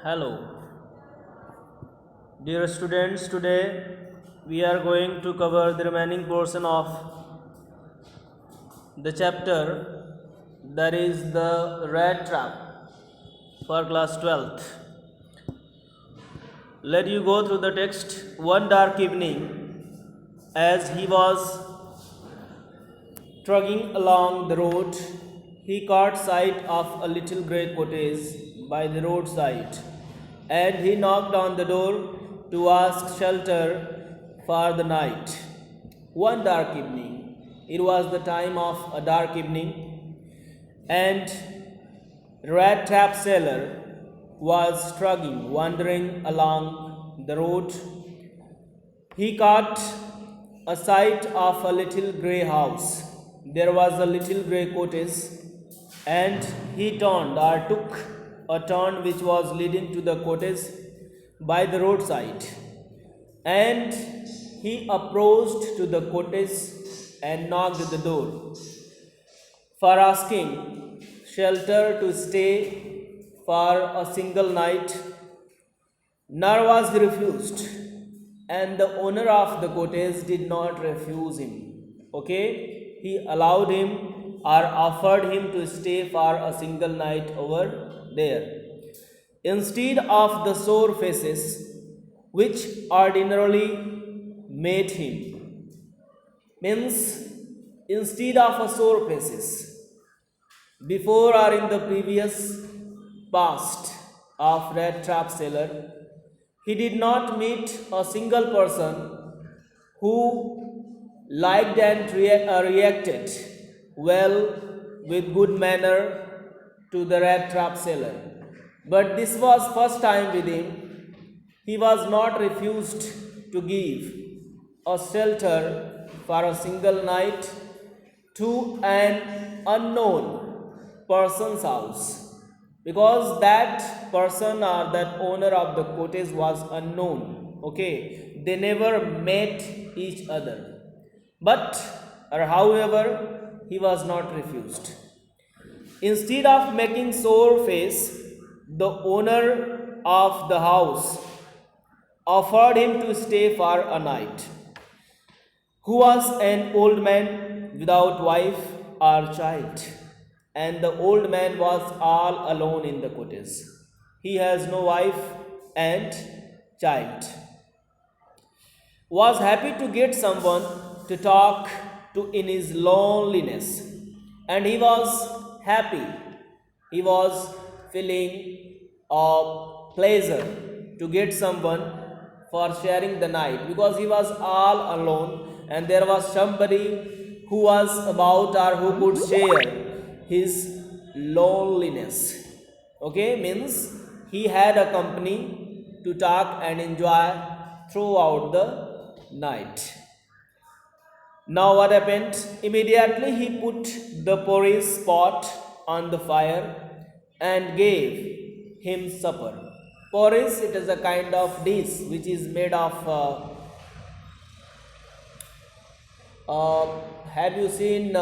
Hello, dear students. Today we are going to cover the remaining portion of the chapter, that is the rat trap for class 12th. Let you go through the text. One dark evening, as he was trudging along the road, he caught sight of a little grey cottage by the roadside, and he knocked on the door to ask shelter for the night. One dark evening, it was the time of a dark evening, and Rat Trap Sailor was struggling, wandering along the road. He caught a sight of a little grey house. There was a little grey cottage, and he turned or took a turn which was leading to the cottage by the roadside. And he approached to the cottage and knocked at the door for asking shelter to stay for a single night. Nor was he refused, and the owner of the cottage did not refuse him. Okay, he allowed him or offered him to stay for a single night over there. Instead of the sore faces which ordinarily met him, means instead of a sore faces before or in the previous past of Rat Trap Sailor, he did not meet a single person who liked and reacted well with good manner to the Rat Trap Sailor. But this was first time with him. He was not refused to give a shelter for a single night to an unknown person's house, because that person or that owner of the cottage was unknown. Okay, they never met each other, but or however he was not refused. Instead of making sore face, the owner of the house offered him to stay for a night, who was an old man without wife or child, and the old man was all alone in the cottage. He has no wife and child. Was happy to get someone to talk to in his loneliness, and he was happy. He was feeling a pleasure to get someone for sharing the night, because he was all alone and there was somebody who was about or who could share his loneliness. Okay, means he had a company to talk and enjoy throughout the night. Now what happened? Immediately he put the porridge pot on the fire and gave him supper. Porridge, it is a kind of dish which is made of have you seen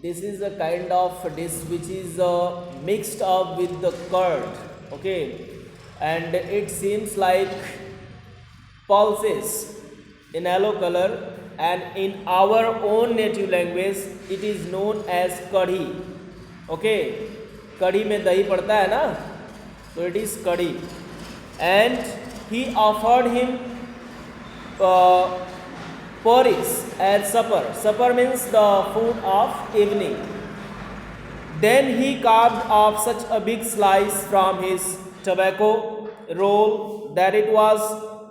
this is a kind of dish which is mixed up with the curd. Okay, and it seems like pulses in yellow color, and in our own native language it is known as kadhi. Okay, kadhi में दही पड़ता है ना, so it is kadhi. And he offered him porridge as supper. Supper means the food of evening. Then he carved off such a big slice from his tobacco roll that it was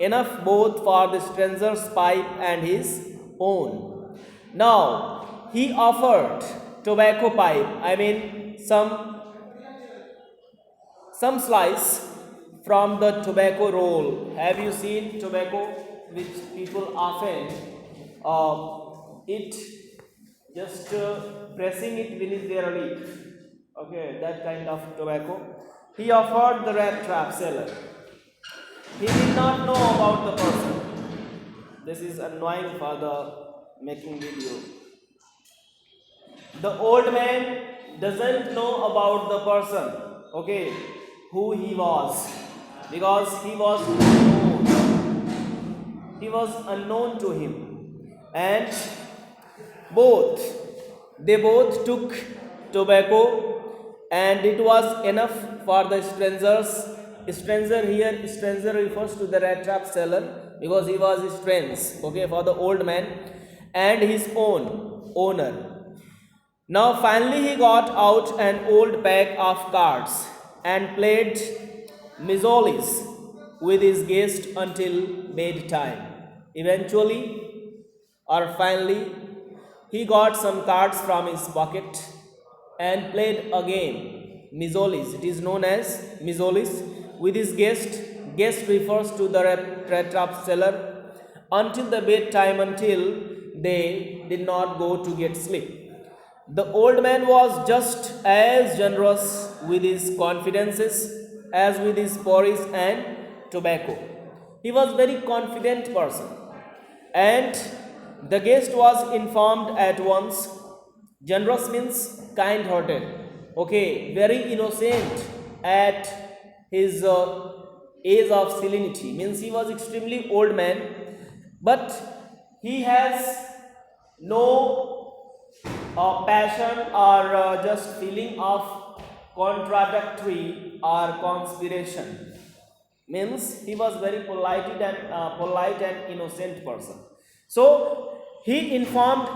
enough both for the stranger's pipe and his own. Now he offered tobacco pipe, I mean some slice from the tobacco roll. Have you seen tobacco which people often eat, just pressing it beneath their lip? Okay, that kind of tobacco. He offered the Rat Trap Sailor. He did not know about the person. This is annoying for the making video. The old man doesn't know about the person, okay, who he was, because he was unknown. He was unknown to him, and both they both took tobacco, and it was enough for the strangers. Stranger here, stranger refers to the rat trap seller, because he was strange, okay, for the old man and his own owner. Now finally he got out an old pack of cards and played Mizolis with his guest until bedtime. Eventually, or finally, he got some cards from his pocket and played a game, Mizolis. It is known as Mizolis with his guest. Guest refers to the rat trap seller until the bedtime, until they did not go to get sleep. The old man was just as generous with his confidences as with his porridge and tobacco. He was very confident person, and the guest was informed at once. Generous means kind-hearted. Okay, very innocent at his age of salinity, means he was extremely old man, but he has no passion or just feeling of contradictory or conspiration, means he was very polite and innocent person. So he informed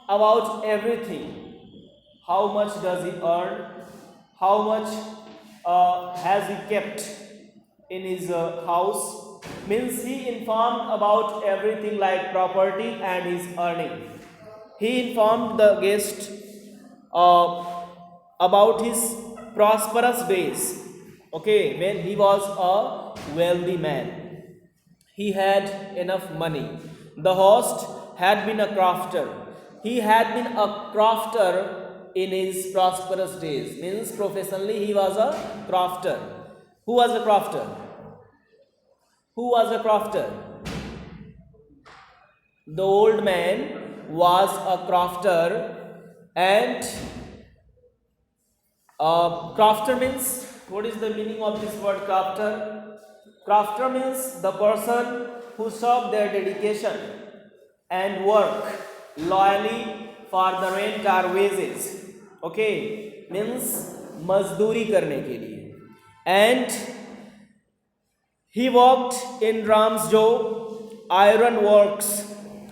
about everything. How much does he earn? How much has he kept in his house? Means he informed about everything like property and his earning. He informed the guest uh, about his prosperous days. Okay, when he was a wealthy man, he had enough money. The host had been a crafter. He had been a crafter in his prosperous days. Means professionally he was a crafter. Who was a crafter? Who was a crafter? The old man was a crafter, and crafter means, what is the meaning of this word crafter? Crafter means the person who serve their dedication and work loyally for the rent or wages. Okay, means मजदूरी करने के लिए. And he worked in Ramsjo iron works.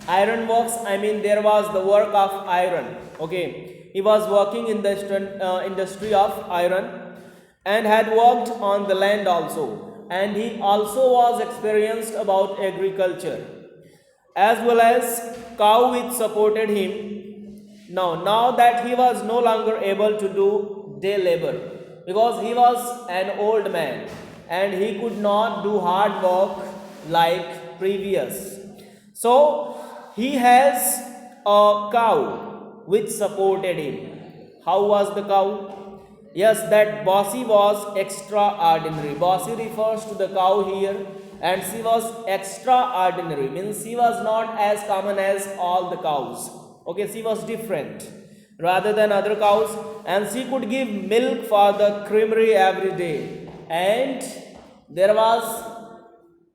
Iron works, I mean there was the work of iron. Okay, he was working in the industry of iron, and had worked on the land also. And he also was experienced about agriculture, as well as cow which supported him. Now that he was no longer able to do day labor, because he was an old man and he could not do hard work like previous. So he has a cow which supported him. How was the cow? Yes, that Bossy was extraordinary. Bossy refers to the cow here, and she was extraordinary, means she was not as common as all the cows. Okay, she was different rather than other cows, and she could give milk for the creamery every day, and there was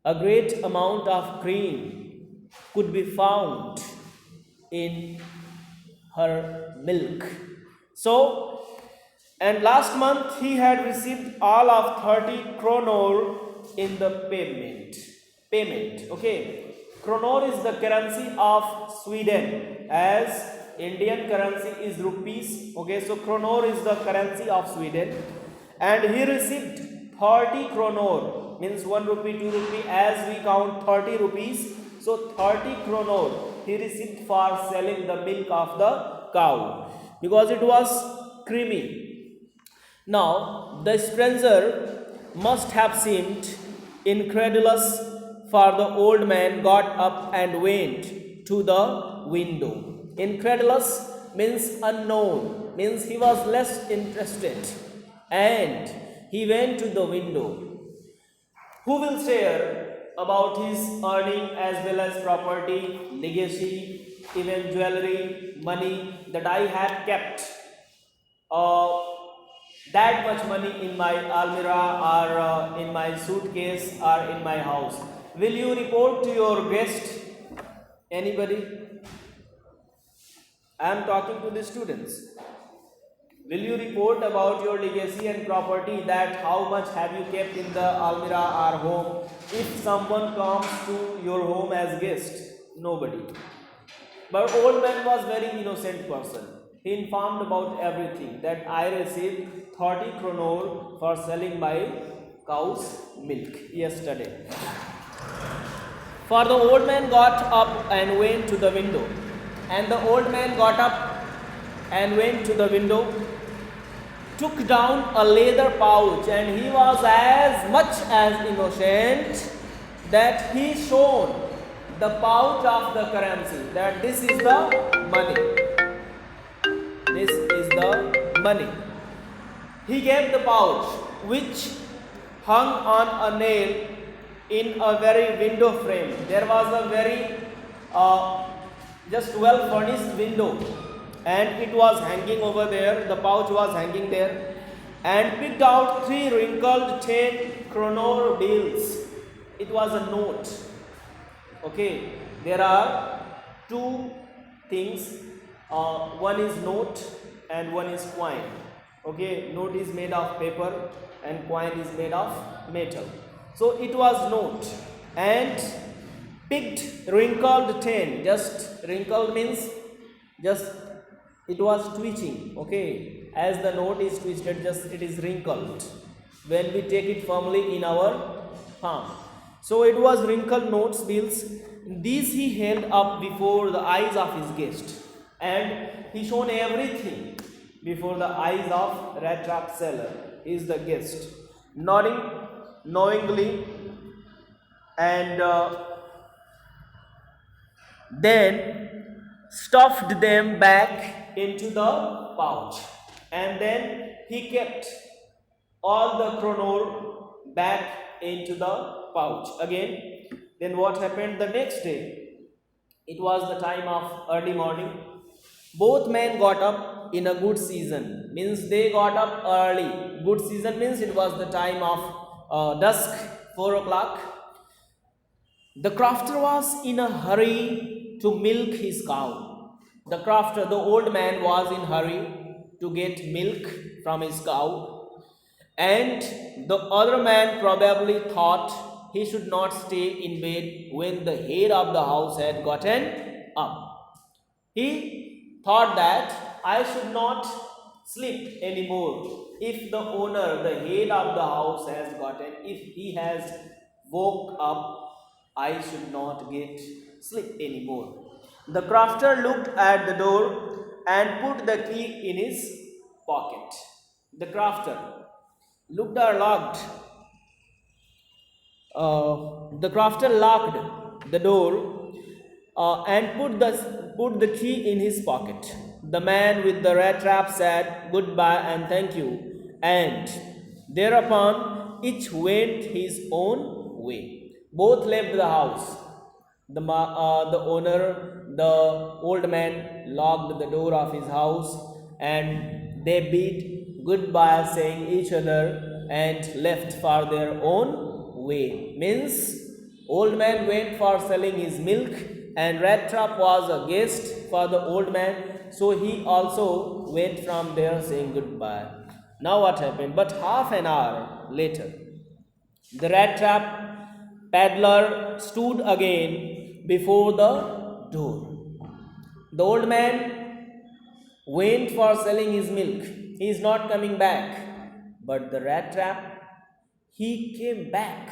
a great amount of cream could be found in her milk. So, and last month he had received all of 30 kronor in the payment. Okay, kronor is the currency of Sweden, as Indian currency is rupees. Okay, so kronor is the currency of Sweden, and he received 30 kronor, means 1 rupee, 2 rupee, as we count 30 rupees. So 30 kronor he received for selling the milk of the cow, because it was creamy. Now the stranger must have seemed incredulous, for the old man got up and went to the window. Incredulous means unknown, means he was less interested, and he went to the window. Who will share about his earning as well as property, legacy, even jewelry, money that I have kept uh, that much money in my almirah or in my suitcase or in my house. Will you report to your guest? Anybody? I am talking to the students. Will you report about your legacy and property, that how much have you kept in the almirah or home, if someone comes to your home as guest? Nobody. But old man was very innocent person. He informed about everything, that I received 30 kronor for selling my cow's milk yesterday. For the old man got up and went to the window. And the old man got up and went to the window, took down a leather pouch, and he was as much as innocent that he showed the pouch of the currency, that this is the money. This is the money. He gave the pouch, which hung on a nail in a very window frame. There was a very just well furnished window, and it was hanging over there. The pouch was hanging there, and picked out 3 wrinkled 10 kronor bills. It was a note. Okay, there are 2 things. One is note and one is coin. Okay, note is made of paper and coin is made of metal. So it was note, and picked wrinkled 10. Just wrinkled means just it was twitching. Okay, as the note is twisted, just it is wrinkled when we take it firmly in our palm. So it was wrinkled notes, bills. These he held up before the eyes of his guest, and he shown everything before the eyes of rat trap seller, is the guest, nodding knowingly, and then stuffed them back into the pouch, and then he kept all the kronor back into the pouch again. Then what happened the next day? It was the time of early morning. Both men got up in a good season, means they got up early. Good season means it was the time of dusk, 4 o'clock. The crofter was in a hurry to milk his cow. The crofter, the old man, was in hurry to get milk from his cow, and the other man probably thought he should not stay in bed when the head of the house had gotten up. He thought that I should not sleep anymore. If the owner, the head of the house has gotten, if he has woke up, I should not get sleep anymore. The crofter looked at the door and put the key in his pocket. The crofter looked or locked. The crofter locked the door and put the key in his pocket. The man with the rat trap said goodbye and thank you, and thereupon each went his own way. Both left the house. The owner, the old man, locked the door of his house, and they bid goodbye, saying each other, and left for their own way. Means old man went for selling his milk, and rat trap was a guest for the old man, so he also went from there saying goodbye. Now what happened? But half an hour later, the rat trap peddler stood again before the door. The old man went for selling his milk. He is not coming back. But the rat trap, he came back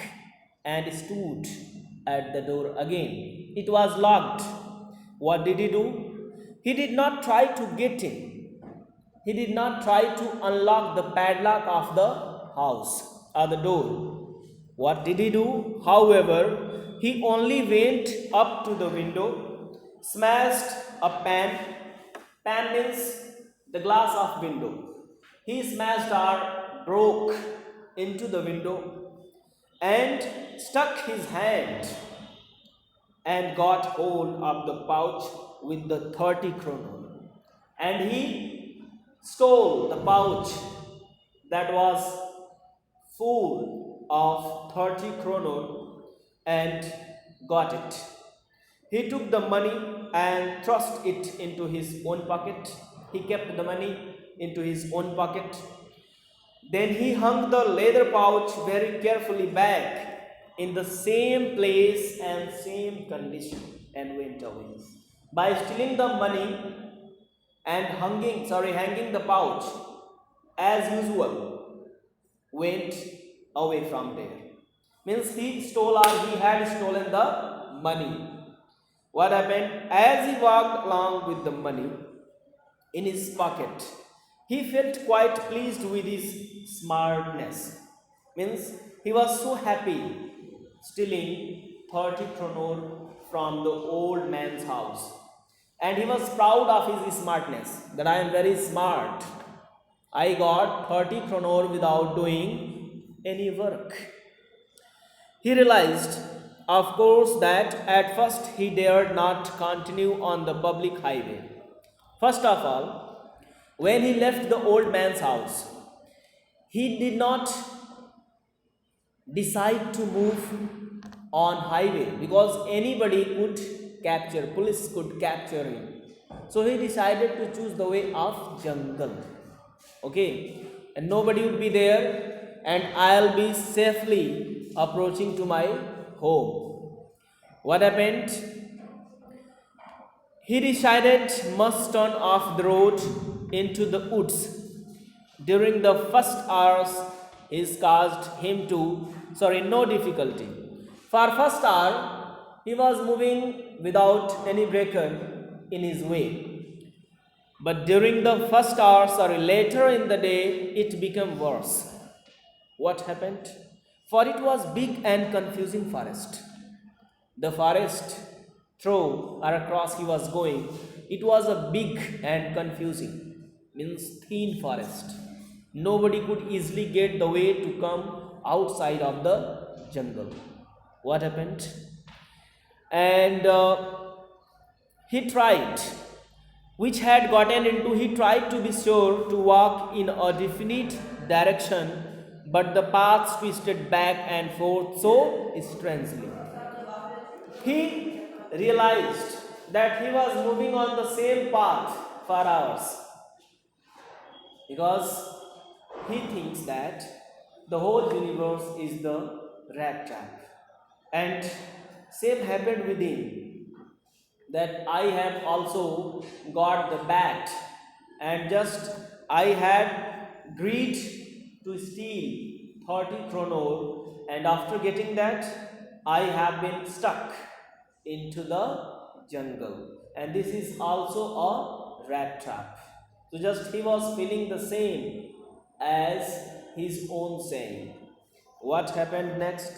and stood at the door again. It was locked. What did he do? He did not try to get in. He did not try to unlock the padlock of the house or the door. What did he do? However, he only went up to the window, smashed a pan. Pan means the glass of window. He smashed or broke into the window and stuck his hand and got hold of the pouch with the 30 kroner, and he stole the pouch that was full of 30 kroner and got it. He took the money and thrust it into his own pocket. He kept the money into his own pocket. Then he hung the leather pouch very carefully back in the same place and same condition and went away. By stealing the money and hanging the pouch as usual, went away from there. Means he had stolen the money. What happened? As he walked along with the money in his pocket, he felt quite pleased with his smartness. Means he was so happy stealing 30 kroner from the old man's house. And he was proud of his smartness, that I am very smart. I got 30 kroner without doing any work. He realized, of course, that at first he dared not continue on the public highway. First of all, when he left the old man's house, he did not decide to move on highway because anybody could capture, police could capture him. So he decided to choose the way of jungle. Okay, and nobody would be there, and I'll be safely approaching to my home. What happened? He decided must turn off the road into the woods. During the first hours, it caused him no difficulty. For first hour, he was moving without any breaker in his way. But during the first hours or later in the day, it became worse. What happened? For it was big and confusing forest. The forest through or across he was going, it was a big and confusing, means thin forest. Nobody could easily get the way to come outside of the jungle. What happened? And he tried, he tried to be sure to walk in a definite direction, but the paths twisted back and forth so strangely. He realized that he was moving on the same path for hours because he thinks that the whole universe is the rat trap. And same happened with him, that I have also got the bat and just I had greed to steal 30 kroner, and after getting that I have been stuck into the jungle, and this is also a rat trap. So just he was feeling the same as his own saying. What happened next?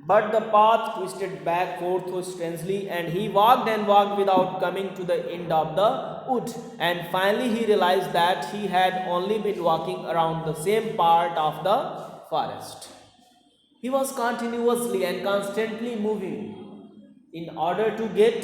But the path twisted back forth so strangely, and he walked and walked without coming to the end of the wood. And finally he realized that he had only been walking around the same part of the forest. He was continuously and constantly moving in order to get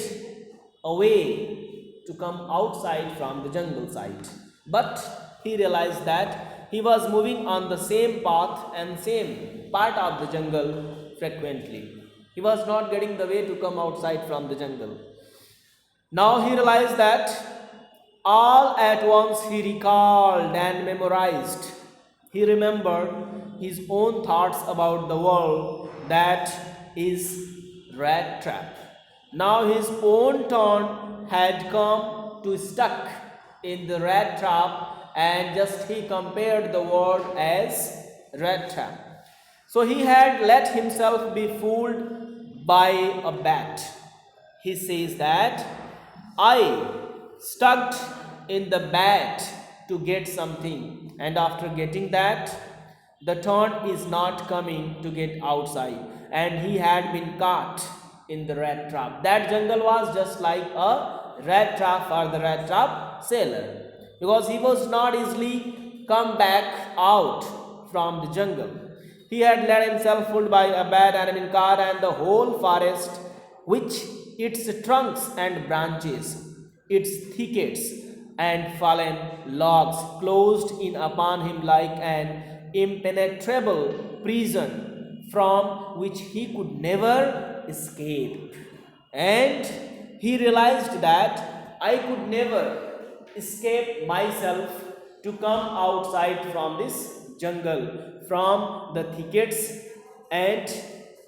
away to come outside from the jungle side. But he realized that he was moving on the same path and same part of the jungle frequently. He was not getting the way to come outside from the jungle. Now he realized that all at once he recalled and memorized. He remembered his own thoughts about the world, that is rat trap. Now his own turn had come to stuck in the rat trap, and just he compared the word as rat trap. So he had let himself be fooled by a bat. He says that I stuck in the bat to get something, and after getting that, the turn is not coming to get outside, and he had been caught in the rat trap. That jungle was just like a rat trap for the rat trap sailor, because he was not easily come back out from the jungle. He had let himself fooled by a bat and been caught, and the whole forest which its trunks and branches, its thickets and fallen logs closed in upon him like an impenetrable prison from which he could never escape. And he realized that I could never escape myself to come outside from this jungle, from the thickets and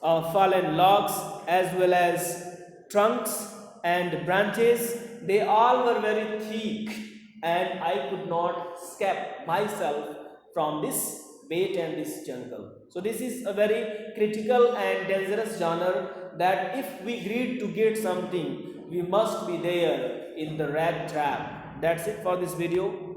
fallen logs, as well as trunks and branches. They all were very thick, and I could not escape myself from this bait and this jungle. So this is a very critical and dangerous genre, that if we greed to get something, we must be there in the rat trap. That's it for this video.